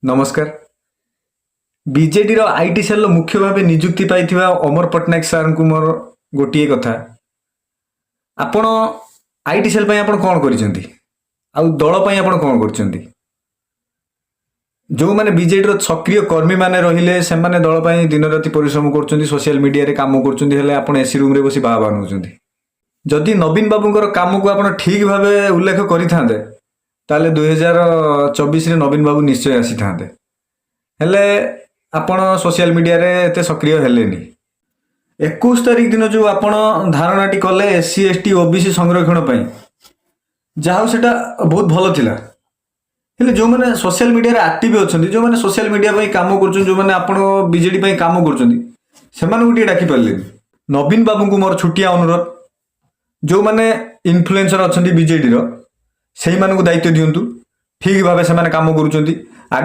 नमस्कार। BJD row IT cell row मुख्य भाव नियुक्ति पाइथिबा अमर पट्टनायक सार को मोर गोटे कथा आपण आईटी सेल पई आपण कोन करिसेंती आउ दल पई आपण कोन करचंती जो माने बीजेडी रो सक्रिय कर्मी माने रहिले से माने दल पई दिन राति परिश्रम करचंती सोशल मीडिया रे काम करचंती हेले आपण एसी रूम रे बसी बाबा नउचंती जदि नवीन बाबूंकर काम को आपण ठीक भाबे उल्लेख करिथांते ताले 2024 रे नवीन बाबू निश्चय आसी थांते हेले आपण सोशल मीडिया रे एते सक्रिय हेलेनी 21 तारिख दिन जो आपण धारणाटी कले एससी एसटी ओबीसी संरक्षण पई जाहो सेटा बहुत भलो थिला हेले जो माने सोशल मीडिया रे एक्टिव अछंती जो माने सोशल मीडिया पई काम करछन जो माने आपण बीजेडी पई काम करछंती सेमान गुटी डाकी पारले नवीन बाबू को मोर छुटिया अनुरोध जो माने इन्फ्लुएंसर अछंती बीजेडी रो सेही मानकु दायित्व दियंतु ठीक भाबे से माने काम करूछंती